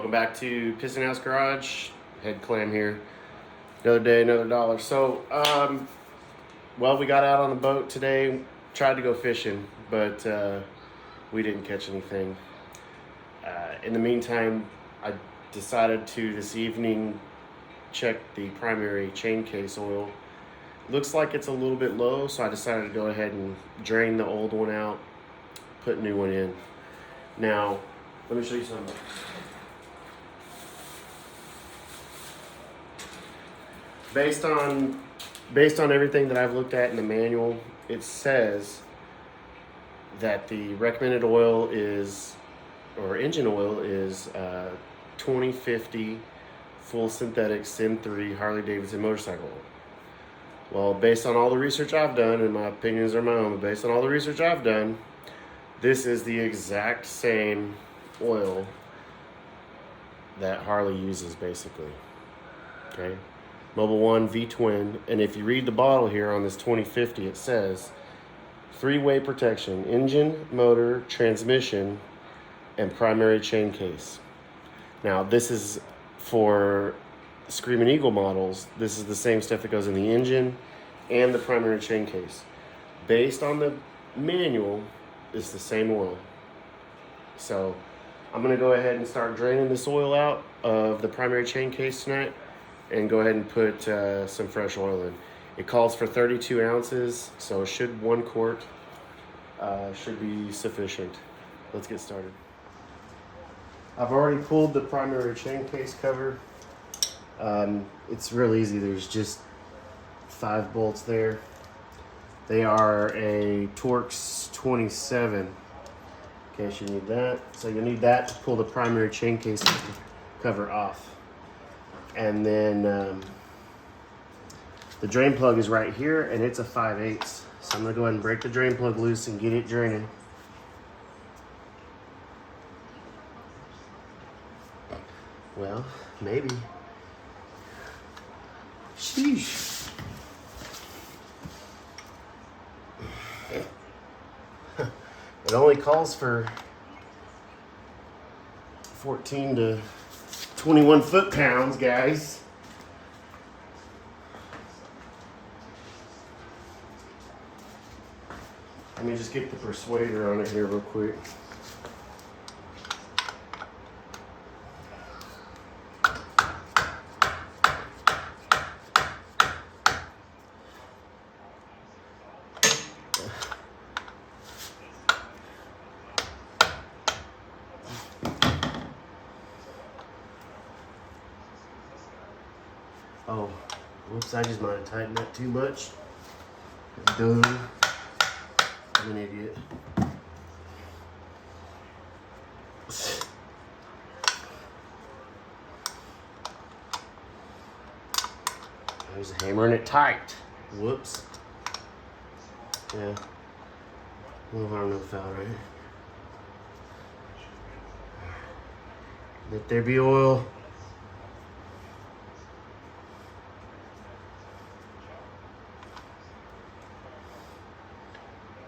Welcome back to Piston House Garage. Head Clam here. Another day, another dollar. So, well, we got out on the boat today. Tried to go fishing, but we didn't catch anything. In the meantime, I decided to this evening check the primary chain case oil. Looks like it's a little bit low, so I decided to go ahead and drain the old one out, put a new one in. Now, let me show you something. Based on everything that I've looked at in the manual, it says that the recommended oil is, or engine oil is 2050 full synthetic Sim 3 Harley Davidson motorcycle oil. Well, based on all the research I've done, and my opinions are my own, but based on all the research I've done, this is the exact same oil that Harley uses, basically. Okay, Mobil 1 V-twin, and if you read the bottle here on this 2050, it says 3-way protection: engine, motor, transmission, and primary chain case. Now, this is for Screaming Eagle models. This is the same stuff that goes in the engine and the primary chain case. Based on the manual, it's the same oil. So I'm gonna go ahead and start draining this oil out of the primary chain case tonight and go ahead and put some fresh oil in. It calls for 32 ounces, so should 1 quart should be sufficient. Let's get started. I've already pulled the primary chain case cover. It's real easy. There's just 5 bolts there. They are a Torx 27, in case you need that. So you'll need that to pull the primary chain case cover off. And then the drain plug is right here, and it's a 5/8. So I'm gonna go ahead and break the drain plug loose and get it draining. Well, maybe. Sheesh. It only calls for 14 to 21 foot-pounds, guys. Let me just get the persuader on it here real quick. Oh, whoops, I just might have tightened that too much. Duh. I'm an idiot. I was hammering it tight. Whoops. Yeah. No harm, no foul, right? Let there be oil.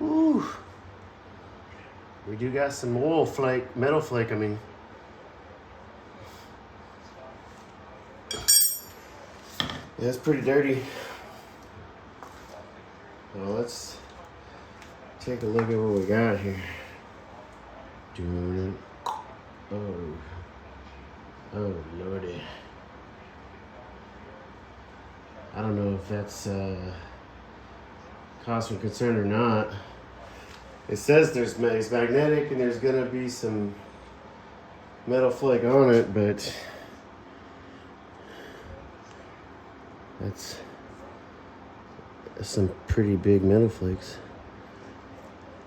Ooh. We do got some oil flake, metal flake, I mean. Yeah, it's pretty dirty. Well, let's take a look at what we got here. Oh lordy. I don't know if that's cause for concern or not. It says it's magnetic and there's gonna be some metal flake on it, but that's some pretty big metal flakes.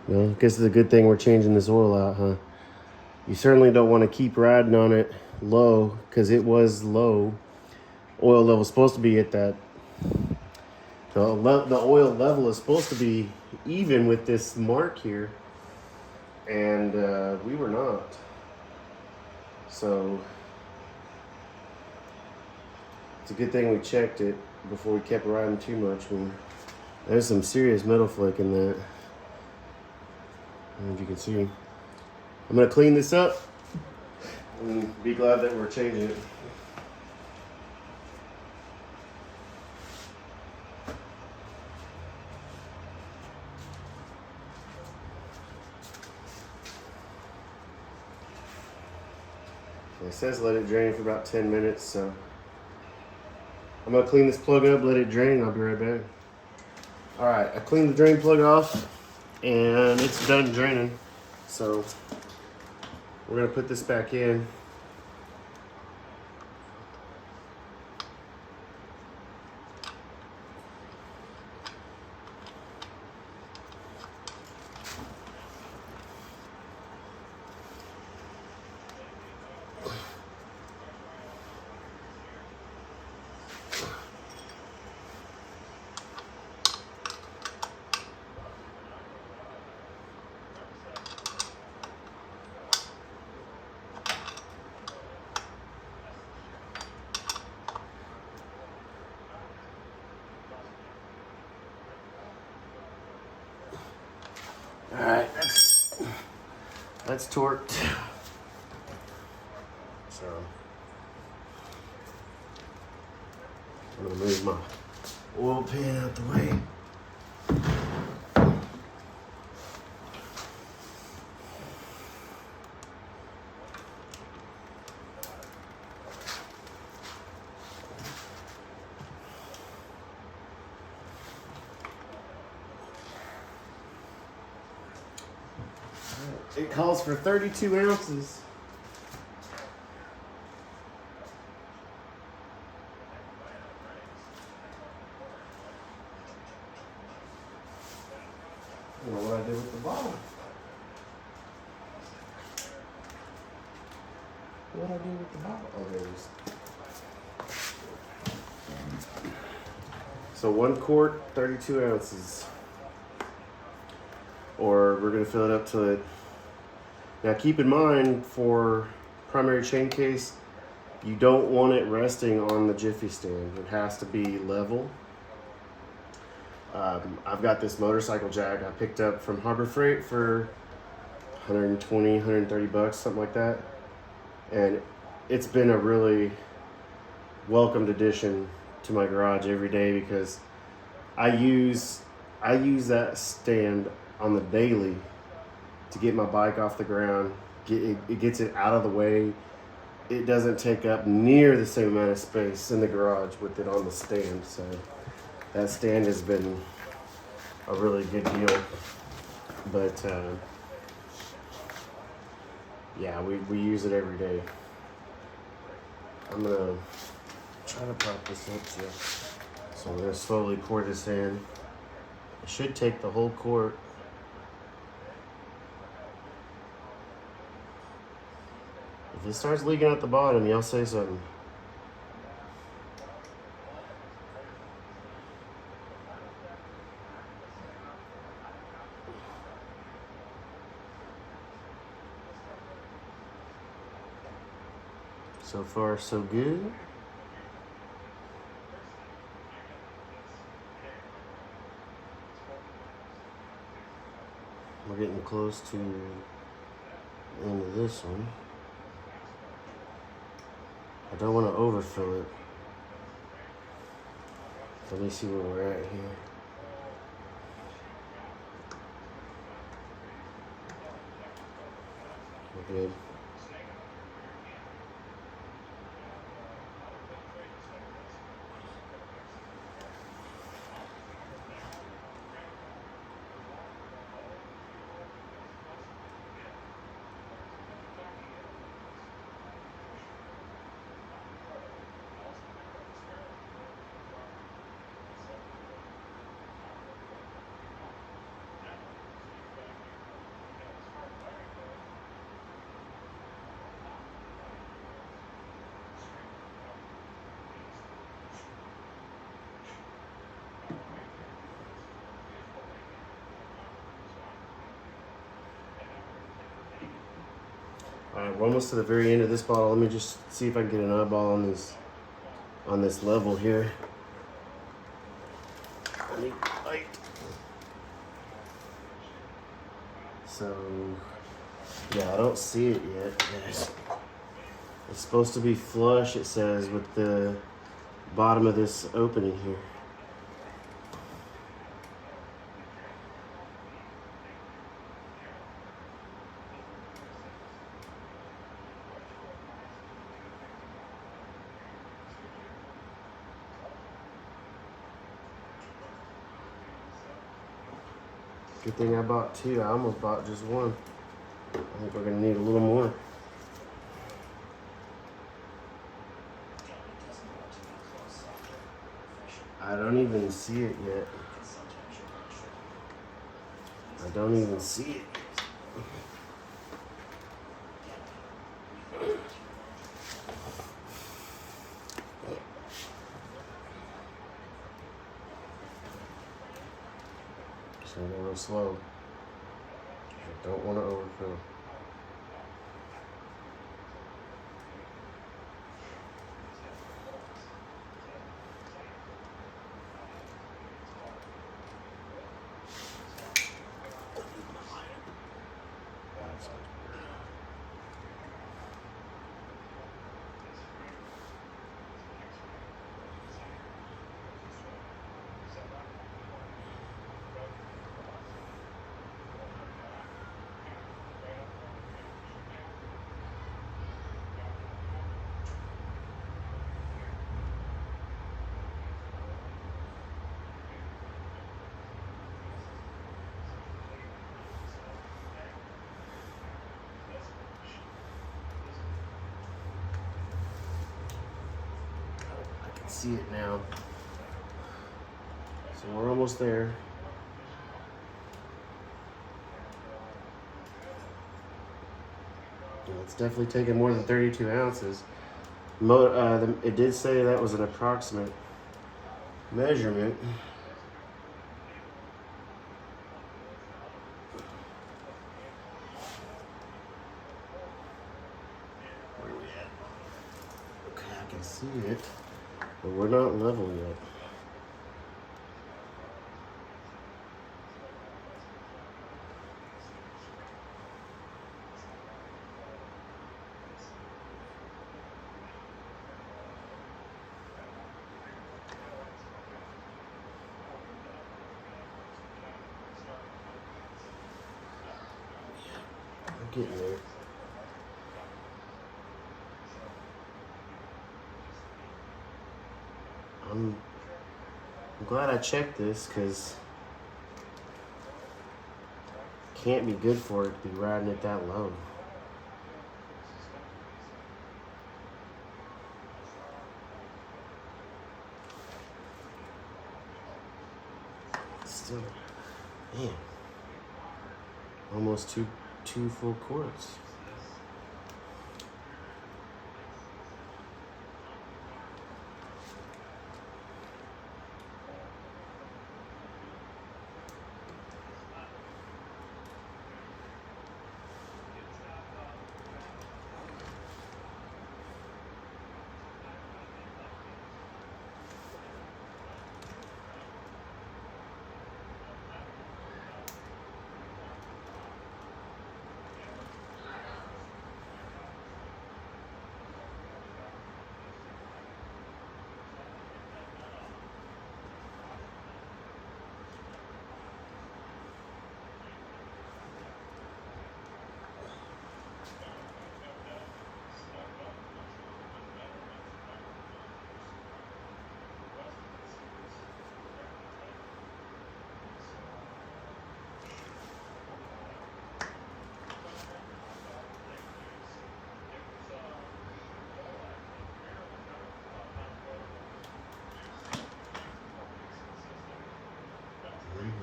Well, I guess it's a good thing we're changing this oil out, huh? You certainly don't want to keep riding on it low, because it was low. Oil level is supposed to be at that. The oil level is supposed to be even with this mark here, and we were not. So it's a good thing we checked it before we kept riding too much. There's some serious metal flake in that. I don't know if you can see. I'm gonna clean this up and be glad that we're changing it. It says let it drain for about 10 minutes, so I'm gonna clean this plug up, let it drain, and I'll be right back. All right, I cleaned the drain plug off, and it's done draining. So we're gonna put this back in. All right, that's torqued. So I'm gonna move my oil pan out the way. It calls for 32 ounces. I don't know what I did with the bottle. What I did with the bottle? Oh, there it is. So 1 quart, 32 ounces. Or we're gonna fill it up to it. Now keep in mind, for primary chain case, you don't want it resting on the Jiffy stand. It has to be level. I've got this motorcycle jack I picked up from Harbor Freight for 120, 130 bucks, something like that. And it's been a really welcomed addition to my garage every day, because I use that stand on the daily to get my bike off the ground. It gets it out of the way. It doesn't take up near the same amount of space in the garage with it on the stand. So that stand has been a really good deal. But yeah, we use it every day. I'm gonna try to prop this up. So I'm gonna slowly pour this in. It should take the whole quart. If it starts leaking out the bottom, y'all say something. So far, so good. We're getting close to the end of this one. I don't want to overfill it. Let me see where we're at here. We're good. All right, we're almost to the very end of this bottle. Let me just see if I can get an eyeball on this level here. I need light. So, yeah, I don't see it yet, guys. It's supposed to be flush, it says, with the bottom of this opening here. Good thing I bought two. I almost bought just one. I think we're gonna need a little more. I don't even see it yet. I don't even see it. Just gonna go real slow. I don't want to overfill. See it now. So we're almost there. It's definitely taking more than 32 ounces. It did say that was an approximate measurement. Where are we at? Okay, I can see it. But we're not level yet. We're getting there. I'm glad I checked this because it can't be good for it to be riding it that low. Still, man, almost two full quarts.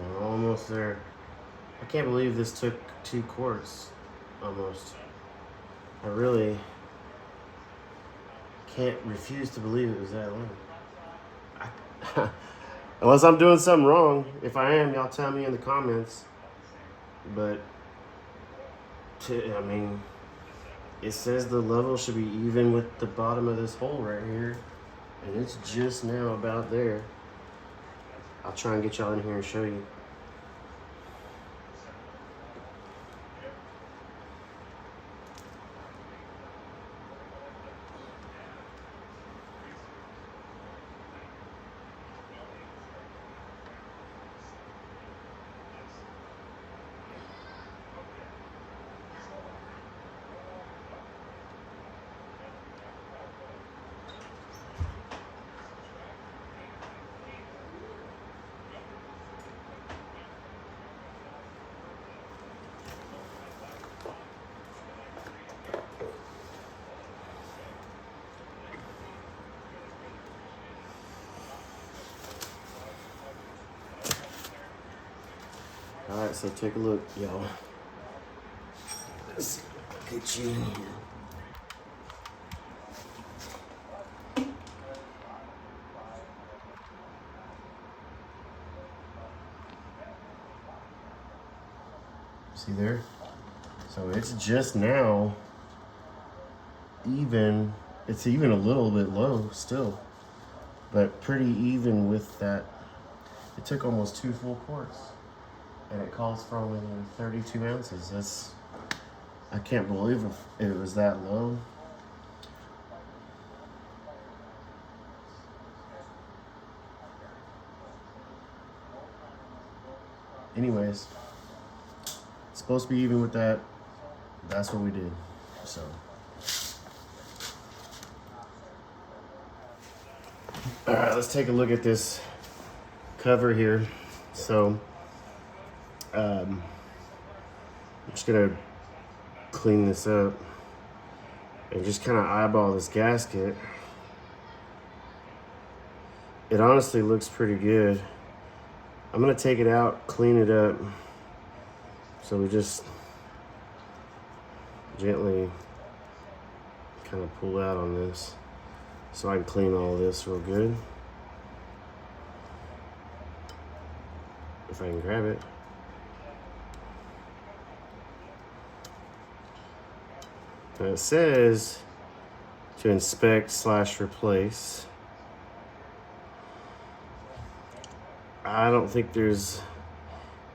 We're almost there. I can't believe this took 2 quarts, almost. I really can't refuse to believe it was that low. Unless I'm doing something wrong. If I am, y'all tell me in the comments. But, I mean, it says the level should be even with the bottom of this hole right here. And it's just now about there. I'll try and get y'all in here and show you. Alright, so take a look, y'all. Let's get you in here. See there? So it's just now even, it's even a little bit low still, but pretty even with that. It took almost 2 full quarts, and it calls for only 32 ounces. That's, I can't believe it was that low. Anyways, it's supposed to be even with that. That's what we did. So, all right, let's take a look at this cover here. So, I'm just gonna clean this up and just kind of eyeball this gasket. It honestly looks pretty good. I'm gonna take it out, clean it up. So we just gently kind of pull out on this so I can clean all this real good. If I can grab it. Now it says to inspect/replace. I don't think there's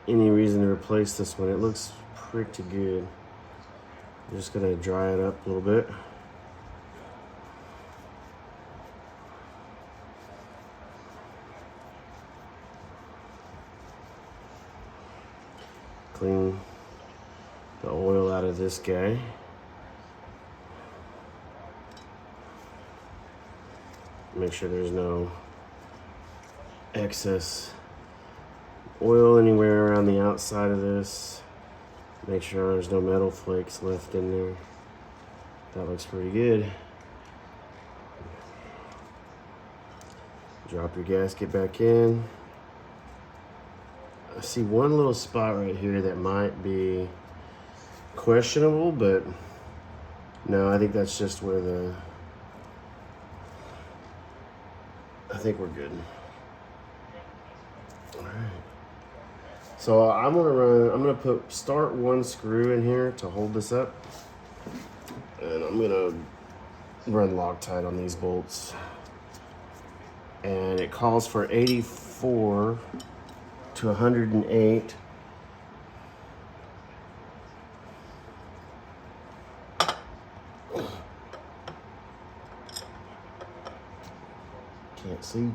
any reason to replace this one. It looks pretty good. I'm just gonna dry it up a little bit. Clean the oil out of this guy. Make sure there's no excess oil anywhere around the outside of this. Make sure there's no metal flakes left in there. That looks pretty good. Drop your gasket back in. I see one little spot right here that might be questionable, but no, I think that's just where I think we're good. All right. So I'm gonna start 1 screw in here to hold this up. And I'm gonna run Loctite on these bolts. And it calls for 84 to 108. Can't see.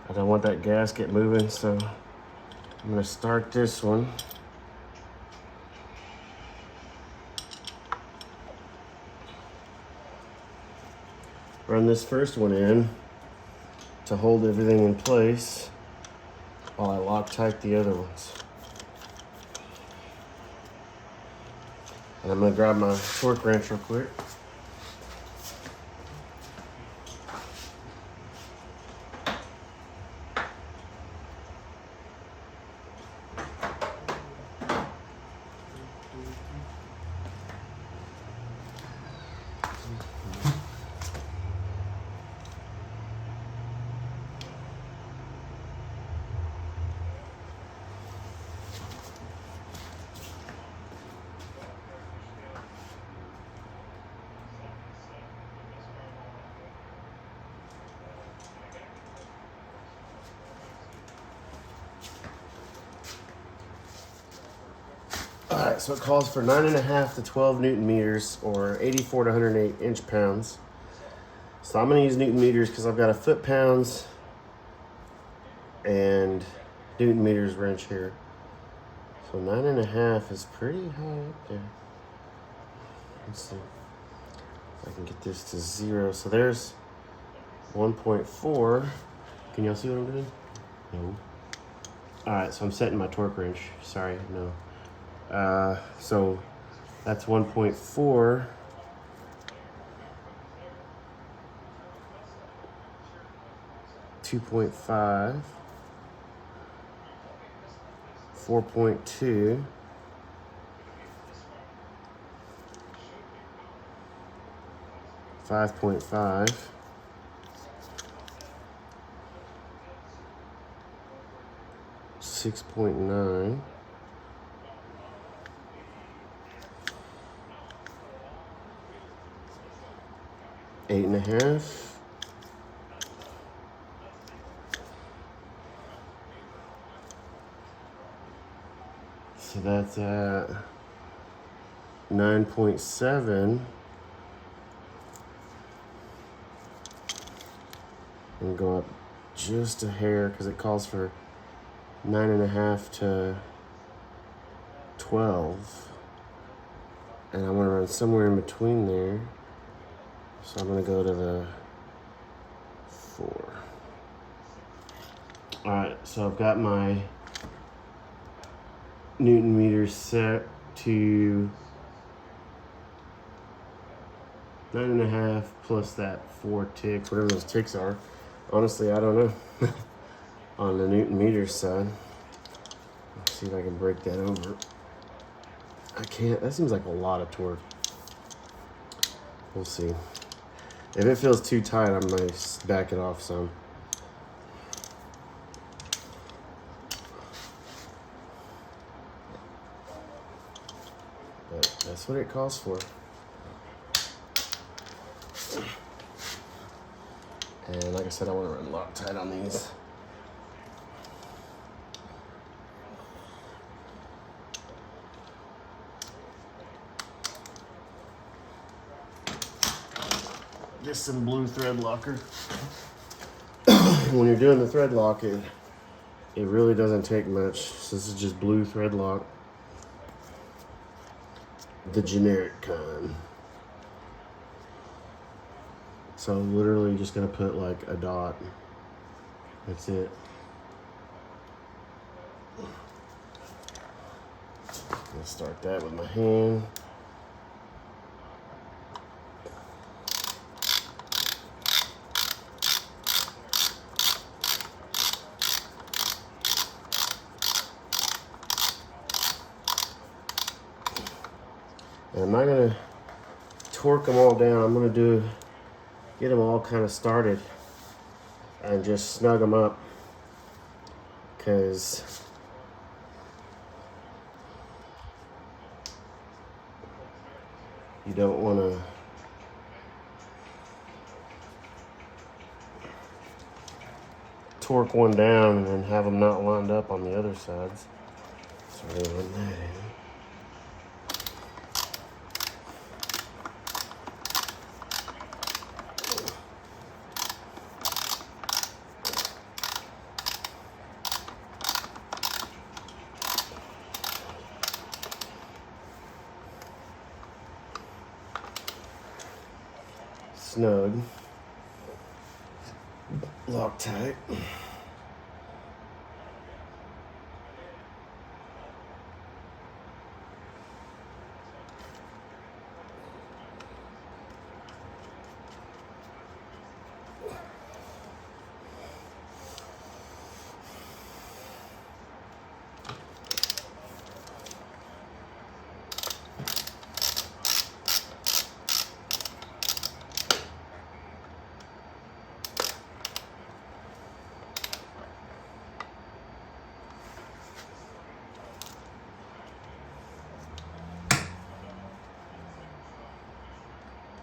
I don't want that gasket moving, so I'm gonna start this one. Run this first one in to hold everything in place while I Loctite the other ones. And I'm gonna grab my torque wrench real quick. Alright, so it calls for 9.5 to 12 Newton meters or 84 to 108 inch-pounds. So I'm going to use Newton meters because I've got a foot-pounds and Newton meters wrench here. So 9.5 is pretty high up there. Let's see if I can get this to 0. So there's 1.4. Can y'all see what I'm doing? No. All right, so I'm setting my torque wrench. Sorry, no. So that's 1.4. 2.5, 4.2, 5.5, 6.9, 8.5, so that's at 9.7, and go up just a hair because it calls for 9.5 to 12, and I'm gonna run somewhere in between there, so I'm gonna go to the 4. All right, so I've got my Newton meters set to 9.5 plus that 4 ticks, whatever those ticks are. Honestly, I don't know. On the Newton meters side, let's see if I can break that over. I can't. That seems like a lot of torque. We'll see. If it feels too tight, I might back it off some. But that's what it calls for. And like I said, I want to run Loctite on these. Just some blue thread locker. When you're doing the thread lock, it really doesn't take much. So this is just blue thread lock, the generic kind. So I'm literally just gonna put like a dot. That's it. Let's start that with my hand. And I'm not gonna torque them all down. I'm gonna get them all kind of started and just snug them up, because you don't want to torque one down and then have them not lined up on the other sides. So we're gonna run that in. Snug, Loctite.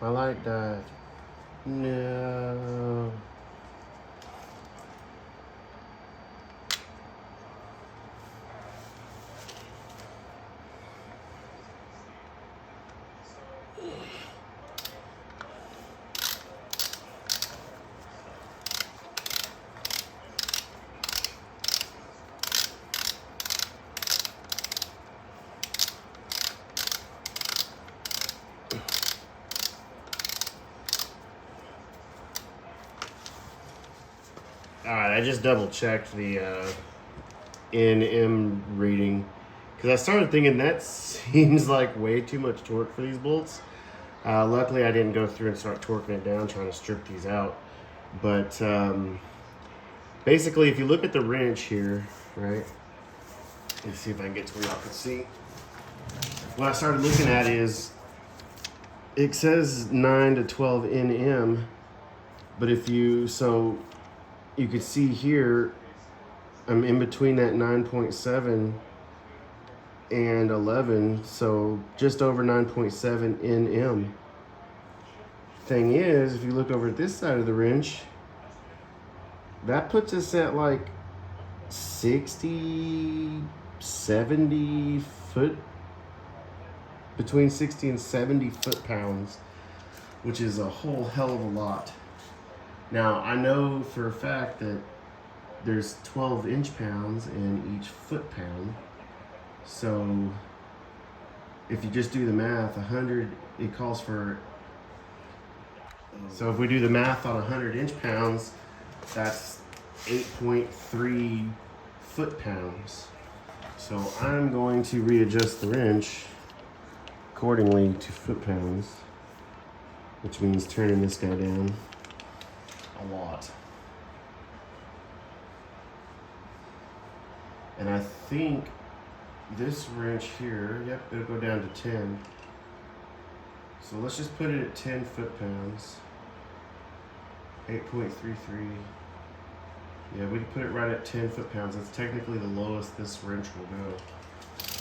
I like that. No. All right, I just double checked the Nm reading, because I started thinking that seems like way too much torque for these bolts. Luckily I didn't go through and start torquing it down trying to strip these out. But basically, if you look at the wrench here, right? Let's see if I can get to where y'all can see. What I started looking at is, it says 9 to 12 Nm, but so you could see here, I'm in between that 9.7 and 11, so just over 9.7 Nm. Thing is, if you look over at this side of the wrench, that puts us at like 60, 70 foot, between 60 and 70 foot-pounds, which is a whole hell of a lot. Now, I know for a fact that there's 12 inch-pounds in each foot-pound. So if you just do the math, 100, it calls for, so if we do the math on 100 inch-pounds, that's 8.3 foot-pounds. So I'm going to readjust the wrench accordingly to foot-pounds, which means turning this guy down a lot. And I think this wrench here, yep, it'll go down to 10. So let's just put it at 10 foot-pounds. 8.33. Yeah, we can put it right at 10 foot-pounds. That's technically the lowest this wrench will go.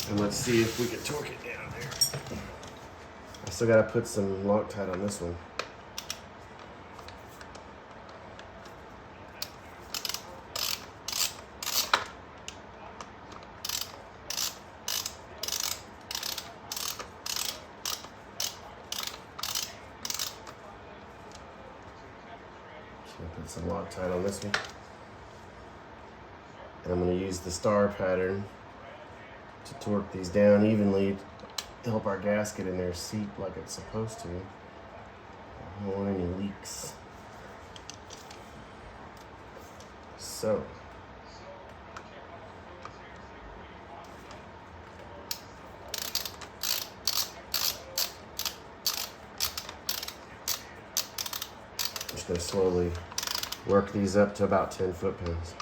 And let's see if we can torque it down there. I still gotta put some Loctite on this one. Put some Loctite on this one. And I'm going to use the star pattern to torque these down evenly to help our gasket in there seat like it's supposed to. I don't want any leaks. So, I'm just going to slowly work these up to about 10 foot-pounds.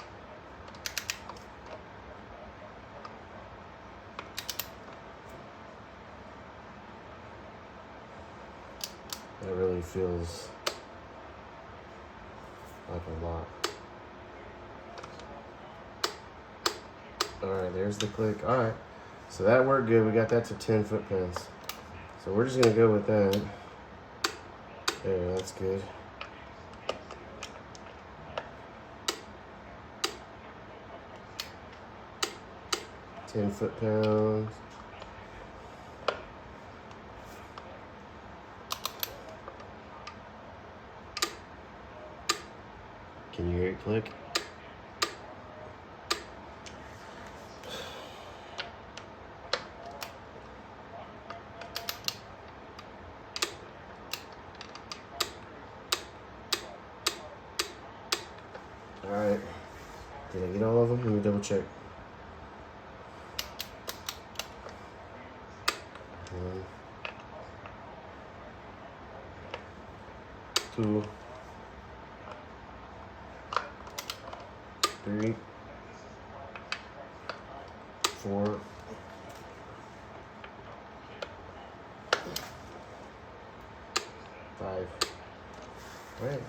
That really feels like a lot. Alright, there's the click. Alright, so that worked good. We got that to 10 foot-pounds. So we're just going to go with that. There, that's good. Ten foot-pounds. Can you hear it click? All right. Did I get all of them? Let me double check. 1, 2, 3, 4, 5. All right.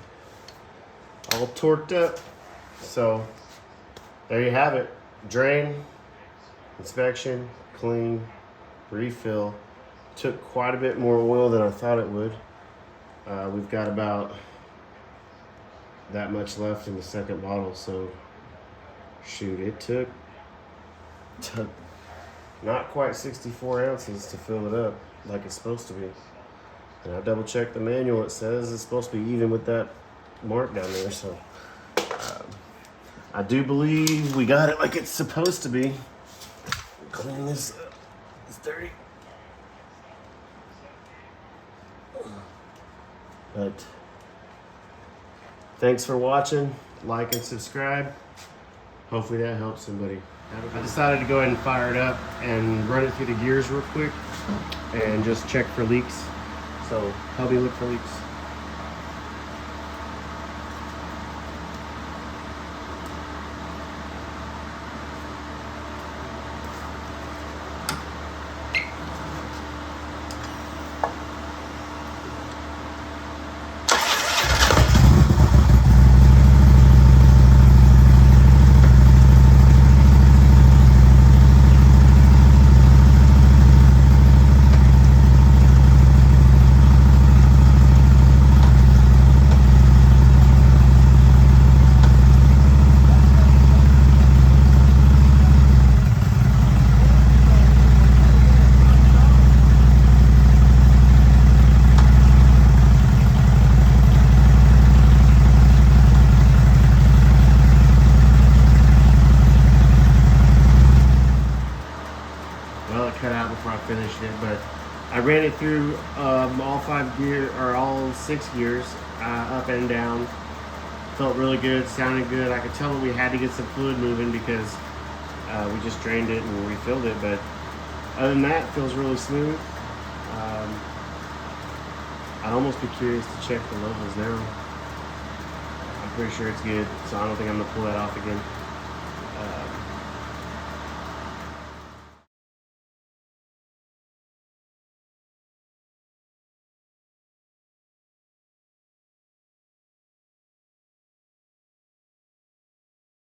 All torqued up. So there you have it. Drain, inspection, clean, refill. Took quite a bit more oil than I thought it would. We've got about that much left in the second bottle, so shoot, it took not quite 64 ounces to fill it up like it's supposed to be. And I double checked the manual, it says it's supposed to be even with that mark down there, so I do believe we got it like it's supposed to be. Clean this up, it's dirty. But thanks for watching. Like and subscribe. Hopefully that helps somebody. I decided to go ahead and fire it up and run it through the gears real quick and just check for leaks. So help me look for leaks. Well, it cut out before I finished it, but I ran it through all 5 gear or all 6 gears, up and down. Felt really good, sounded good. I could tell that we had to get some fluid moving because we just drained it and refilled it. But other than that, it feels really smooth. I'd almost be curious to check the levels now. I'm pretty sure it's good, so I don't think I'm gonna pull that off again.